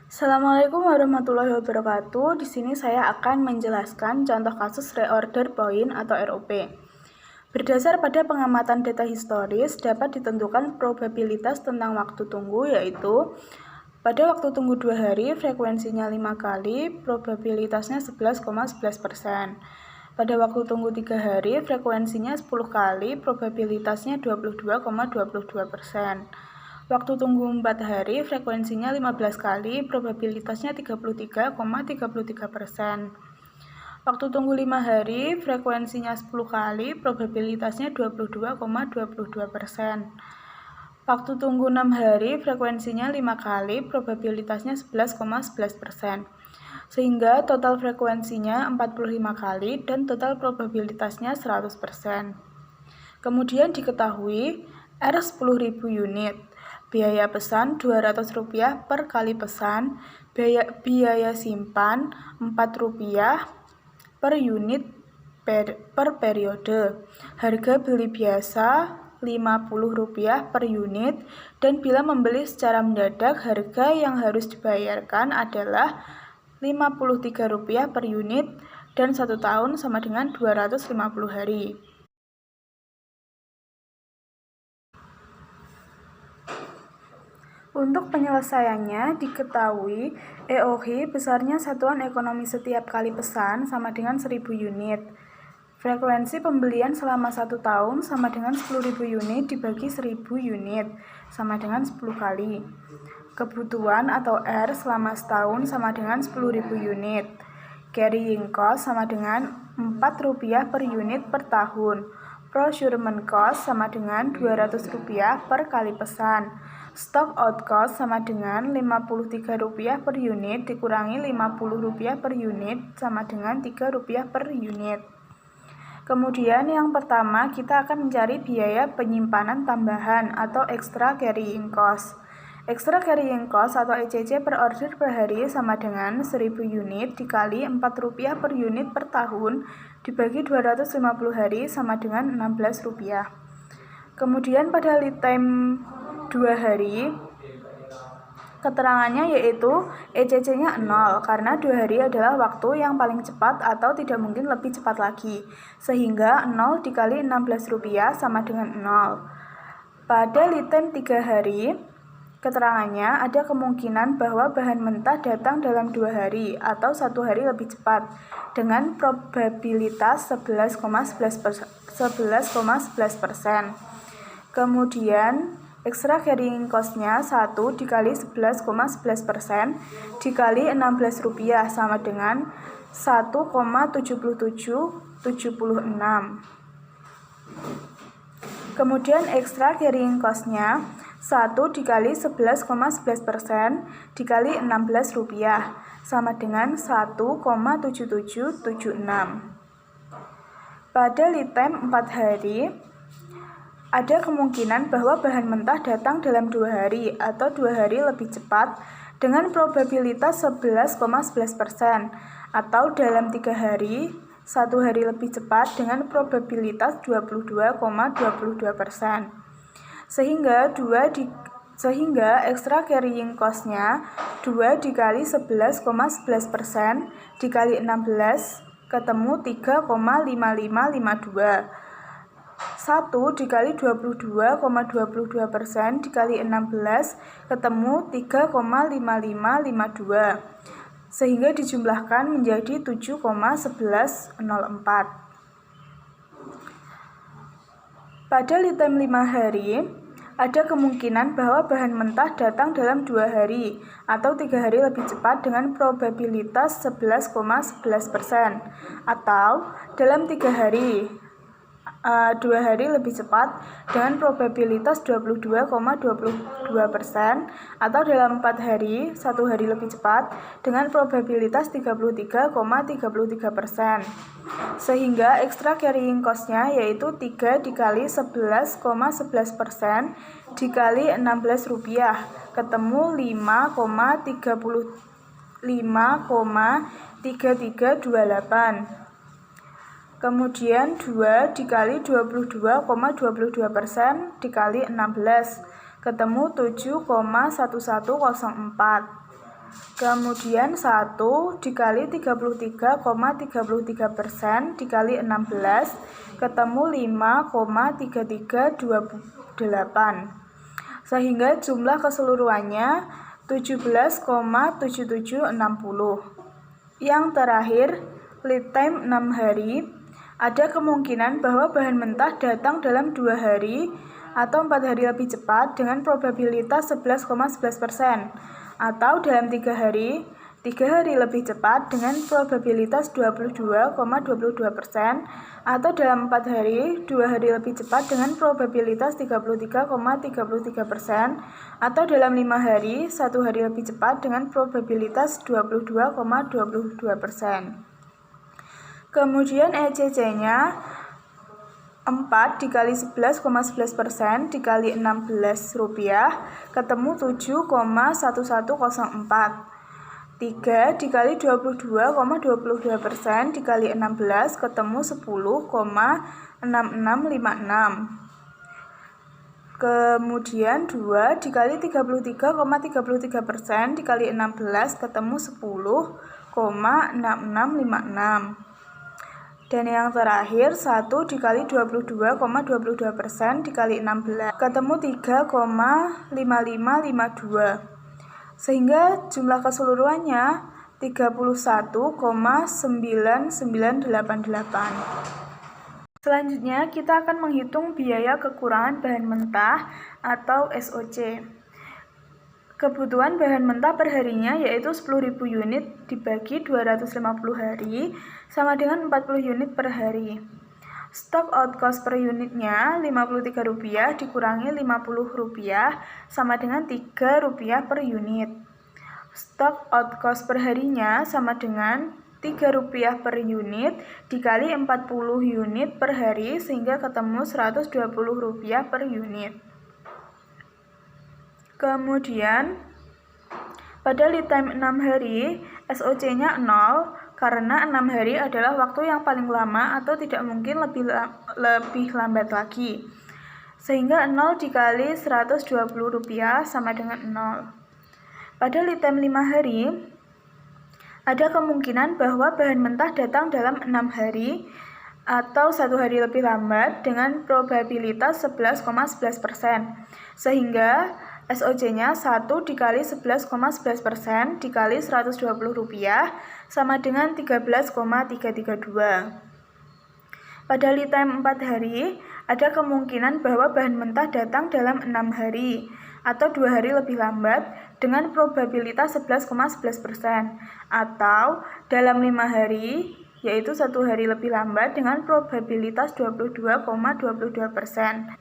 Assalamualaikum warahmatullahi wabarakatuh. Di sini saya akan menjelaskan contoh kasus reorder point atau ROP. Berdasar pada pengamatan data historis, dapat ditentukan probabilitas tentang waktu tunggu, yaitu pada waktu tunggu 2 hari, frekuensinya 5 kali, probabilitasnya 11,11%. Pada waktu tunggu 3 hari, frekuensinya 10 kali, probabilitasnya 22,22%. Waktu tunggu 4 hari, frekuensinya 15 kali, probabilitasnya 33,33%. Waktu tunggu 5 hari, frekuensinya 10 kali, probabilitasnya 22,22%. Waktu tunggu 6 hari, frekuensinya 5 kali, probabilitasnya 11,11%. Sehingga total frekuensinya 45 kali dan total probabilitasnya 100%. Kemudian diketahui R 10.000 unit. Biaya pesan Rp200 per kali pesan, biaya simpan Rp4 per unit per periode. Harga beli biasa Rp50 per unit, dan bila membeli secara mendadak, harga yang harus dibayarkan adalah Rp53 per unit, dan 1 tahun sama dengan 250 hari. Untuk penyelesaiannya, diketahui EOI besarnya satuan ekonomi setiap kali pesan sama dengan 1000 unit. Frekuensi pembelian selama 1 tahun sama dengan 10.000 unit dibagi 1000 unit, sama dengan 10 kali. Kebutuhan atau R selama setahun sama dengan 10.000 unit. Carrying cost sama dengan Rp4 per unit per tahun. Procurement cost sama dengan Rp200 per kali pesan. Stock out cost sama dengan Rp53 per unit dikurangi Rp50 per unit sama dengan Rp3 per unit. Kemudian yang pertama, kita akan mencari biaya penyimpanan tambahan atau extra carrying cost. Extra carrying cost atau ECC per order per hari sama dengan 1000 unit dikali Rp4 per unit per tahun dibagi 250 hari sama dengan Rp16. Kemudian pada lead time 2 hari, keterangannya yaitu ECC-nya 0, karena 2 hari adalah waktu yang paling cepat atau tidak mungkin lebih cepat lagi, sehingga 0 dikali Rp16 sama dengan 0. Pada lead time 3 hari, keterangannya ada kemungkinan bahwa bahan mentah datang dalam 2 hari atau 1 hari lebih cepat, dengan probabilitas 11,11%. Kemudian extra carrying cost-nya 1 dikali 11,11% dikali Rp16 sama dengan 1,7776. Kemudian extra carrying cost-nya 1 dikali 11,11% dikali Rp16 sama dengan 1,7776. Pada lead time 4 hari, ada kemungkinan bahwa bahan mentah datang dalam 2 hari atau 2 hari lebih cepat dengan probabilitas 11,11%, atau dalam 3 hari, 1 hari lebih cepat dengan probabilitas 22,22%. Sehingga extra carrying cost-nya 2 dikali 11,11% dikali 16 ketemu 3,5552. 1 dikali 22,22% dikali 16 ketemu 3,5552, sehingga dijumlahkan menjadi 7,1104. Pada lead time 5 hari, ada kemungkinan bahwa bahan mentah datang dalam 2 hari atau 3 hari lebih cepat dengan probabilitas 11,11%, atau dalam 3 hari 2 hari lebih cepat dengan probabilitas 22,22%, atau dalam 4 hari 1 hari lebih cepat dengan probabilitas 33,33%. Sehingga extra carrying cost-nya yaitu 3 dikali 11,11% dikali Rp16 ketemu 5,3328. Kemudian 2 dikali 22,22% dikali 16 ketemu 7,1104. Kemudian 1 dikali 33,33% dikali 16 ketemu 5,3328. Sehingga jumlah keseluruhannya 17,7760. Yang terakhir, lead time 6 hari. Ada kemungkinan bahwa bahan mentah datang dalam 2 hari atau 4 hari lebih cepat dengan probabilitas 11,11%, atau dalam 3 hari lebih cepat dengan probabilitas 22,22%, atau dalam 4 hari 2 hari lebih cepat dengan probabilitas 33,33%, atau dalam 5 hari 1 hari lebih cepat dengan probabilitas 22,22%. Kemudian ECC-nya 4 dikali 11,11% dikali 16 rupiah ketemu 7,1104. 3 dikali 22,22% dikali 16 ketemu 10,6656. Kemudian 2 dikali 33,33% dikali 16 ketemu 10,6656. Dan yang terakhir 1 dikali 22,22% dikali 16 ketemu 3,5552. Sehingga jumlah keseluruhannya 31,9988. Selanjutnya kita akan menghitung biaya kekurangan bahan mentah atau SOC. Kebutuhan bahan mentah perharinya yaitu 10.000 unit dibagi 250 hari sama dengan 40 unit per hari. Stock out cost per unitnya Rp53 dikurangi Rp50 sama dengan Rp3 per unit. Stock out cost per harinya sama dengan Rp3 per unit dikali 40 unit per hari sehingga ketemu Rp120 per unit. Kemudian pada lead time 6 hari SOC-nya 0 karena 6 hari adalah waktu yang paling lama atau tidak mungkin lebih lambat lagi. Sehingga 0 dikali Rp120 sama dengan 0. Pada lead time 5 hari ada kemungkinan bahwa bahan mentah datang dalam 6 hari atau 1 hari lebih lambat dengan probabilitas 11,11%. Sehingga SOC-nya 1 dikali 11,11% dikali Rp120 sama dengan 13,332. Pada lead time 4 hari, ada kemungkinan bahwa bahan mentah datang dalam 6 hari atau 2 hari lebih lambat dengan probabilitas 11,11%, atau dalam 5 hari, yaitu 1 hari lebih lambat dengan probabilitas 22,22%.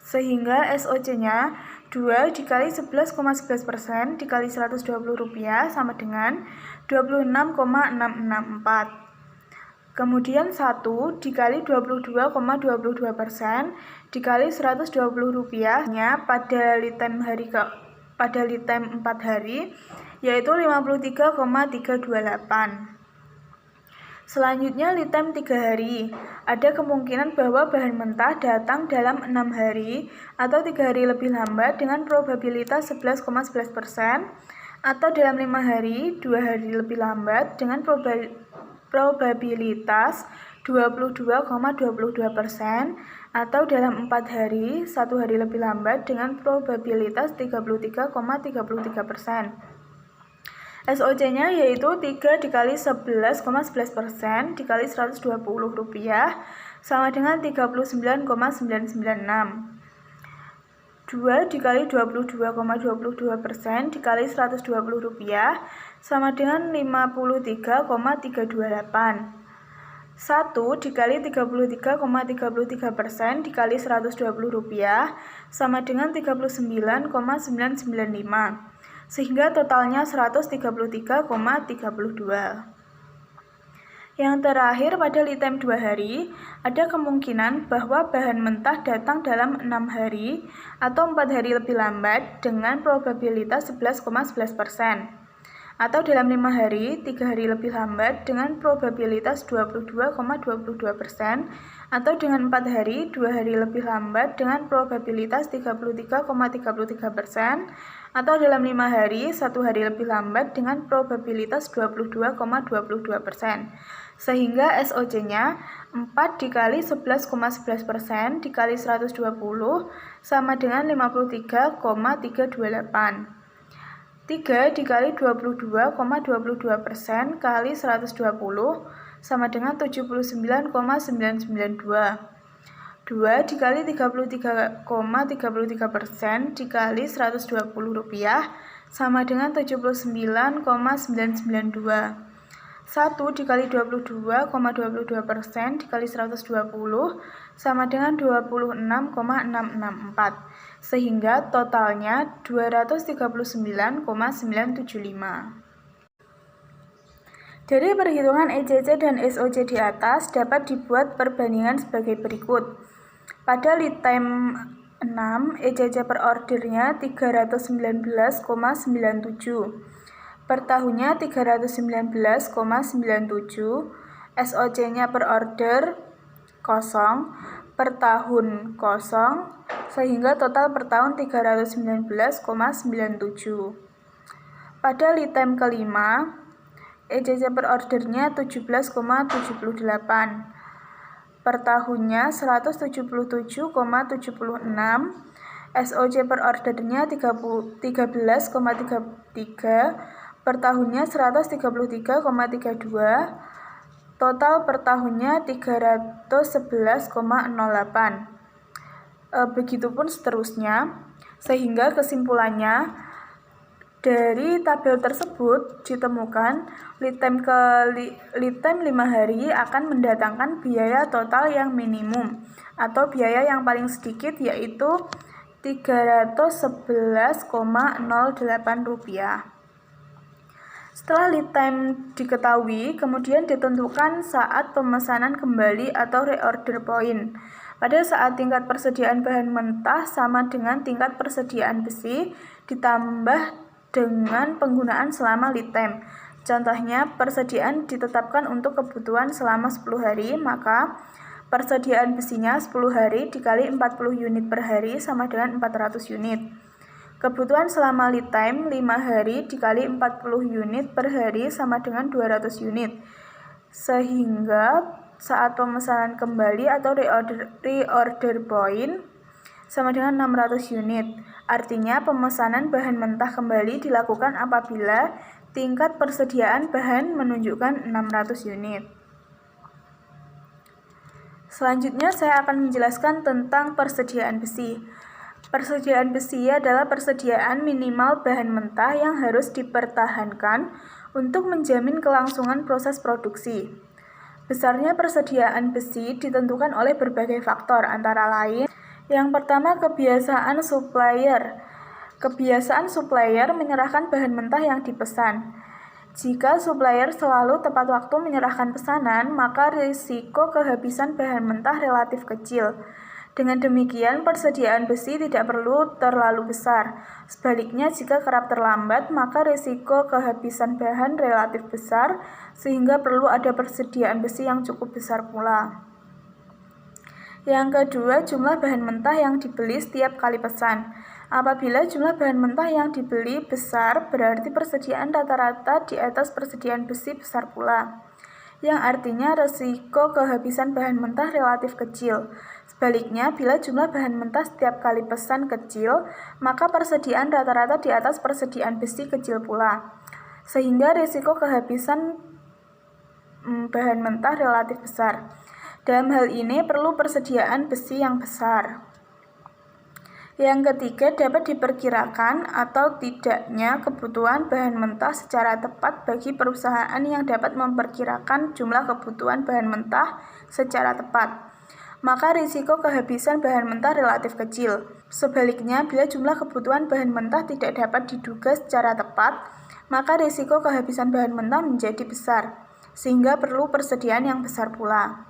Sehingga SOC-nya 2 dikali 11,11% dikali Rp120 sama dengan 26,664. Kemudian 1 dikali 22,22% dikali Rp120-nya pada lead time 4 hari yaitu 53,328. Selanjutnya lead time 3 hari. Ada kemungkinan bahwa bahan mentah datang dalam 6 hari atau 3 hari lebih lambat dengan probabilitas 11,11%, atau dalam 5 hari 2 hari lebih lambat dengan probabilitas 22,22%, atau dalam 4 hari 1 hari lebih lambat dengan probabilitas 33,33%. SOC-nya yaitu 3 dikali 11,11% dikali Rp120 sama dengan 39,996. 2 dikali 22,22% dikali Rp120 sama dengan 53,328. 1 dikali 33,33% dikali Rp120 sama dengan 39,995. Sehingga totalnya 133,32. Yang terakhir pada lead time 2 hari, ada kemungkinan bahwa bahan mentah datang dalam 6 hari atau 4 hari lebih lambat dengan probabilitas 11,11%. atau dalam 5 hari, 3 hari lebih lambat dengan probabilitas 22,22%, atau dengan 4 hari, 2 hari lebih lambat dengan probabilitas 33,33%, atau dalam 5 hari, 1 hari lebih lambat dengan probabilitas 22,22%. Sehingga SOC-nya 4 dikali 11,11% dikali 120 sama dengan 53,328. 3 dikali 22,22% kali 120 sama dengan 79,992. 2 dikali 33,33% dikali 120 rupiah sama dengan 79,992. 1 dikali 22,22% dikali 120 sama dengan 26,664, sehingga totalnya 239,975. Dari perhitungan ECC dan SOC di atas dapat dibuat perbandingan sebagai berikut. Pada lead time 6, ECC per ordernya 319,97. Per tahunnya 319,97, SOC-nya per order 0, per tahun 0, sehingga total per tahun 319,97. Pada lead time kelima, ECC per ordernya 17,78. Per tahunnya 177,76, SOC per ordernya 13,33, per tahunnya 133,32, total per tahunnya 311,08. Begitupun seterusnya, sehingga kesimpulannya dari tabel tersebut ditemukan lead time 5 hari akan mendatangkan biaya total yang minimum atau biaya yang paling sedikit, yaitu Rp311,08. Setelah lead time diketahui, kemudian ditentukan saat pemesanan kembali atau reorder point. Pada saat tingkat persediaan bahan mentah sama dengan tingkat persediaan besi ditambah dengan penggunaan selama lead time. Contohnya, persediaan ditetapkan untuk kebutuhan selama 10 hari, maka persediaan besinya 10 hari dikali 40 unit per hari sama dengan 400 unit. Kebutuhan selama lead time 5 hari dikali 40 unit per hari sama dengan 200 unit. Sehingga saat pemesanan kembali atau reorder point sama dengan 600 unit. Artinya pemesanan bahan mentah kembali dilakukan apabila tingkat persediaan bahan menunjukkan 600 unit. Selanjutnya saya akan menjelaskan tentang persediaan besi. Persediaan besi adalah persediaan minimal bahan mentah yang harus dipertahankan untuk menjamin kelangsungan proses produksi. Besarnya persediaan besi ditentukan oleh berbagai faktor, antara lain: yang pertama, kebiasaan supplier. Kebiasaan supplier menyerahkan bahan mentah yang dipesan. Jika supplier selalu tepat waktu menyerahkan pesanan, maka risiko kehabisan bahan mentah relatif kecil. Dengan demikian, persediaan besi tidak perlu terlalu besar. Sebaliknya, jika kerap terlambat, maka risiko kehabisan bahan relatif besar, sehingga perlu ada persediaan besi yang cukup besar pula. Yang kedua, jumlah bahan mentah yang dibeli setiap kali pesan. Apabila jumlah bahan mentah yang dibeli besar, berarti persediaan rata-rata di atas persediaan besi besar pula, yang artinya risiko kehabisan bahan mentah relatif kecil. Sebaliknya, bila jumlah bahan mentah setiap kali pesan kecil, maka persediaan rata-rata di atas persediaan besi kecil pula, sehingga risiko kehabisan bahan mentah relatif besar. Dalam hal ini perlu persediaan besi yang besar. Yang ketiga, dapat diperkirakan atau tidaknya kebutuhan bahan mentah secara tepat bagi perusahaan yang dapat memperkirakan jumlah kebutuhan bahan mentah secara tepat, maka risiko kehabisan bahan mentah relatif kecil. Sebaliknya, bila jumlah kebutuhan bahan mentah tidak dapat diduga secara tepat, maka risiko kehabisan bahan mentah menjadi besar, sehingga perlu persediaan yang besar pula.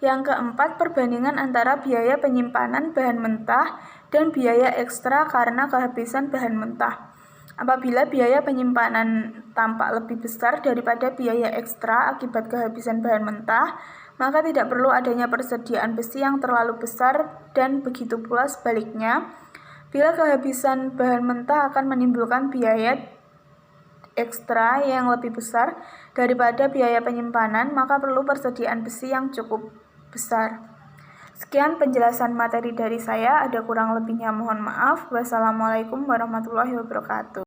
Yang keempat, perbandingan antara biaya penyimpanan bahan mentah dan biaya ekstra karena kehabisan bahan mentah. Apabila biaya penyimpanan tampak lebih besar daripada biaya ekstra akibat kehabisan bahan mentah, maka tidak perlu adanya persediaan besi yang terlalu besar, dan begitu pula sebaliknya. Bila kehabisan bahan mentah akan menimbulkan biaya ekstra yang lebih besar daripada biaya penyimpanan, maka perlu persediaan besi yang cukup besar. Sekian penjelasan materi dari saya, ada kurang lebihnya mohon maaf. Wassalamualaikum warahmatullahi wabarakatuh.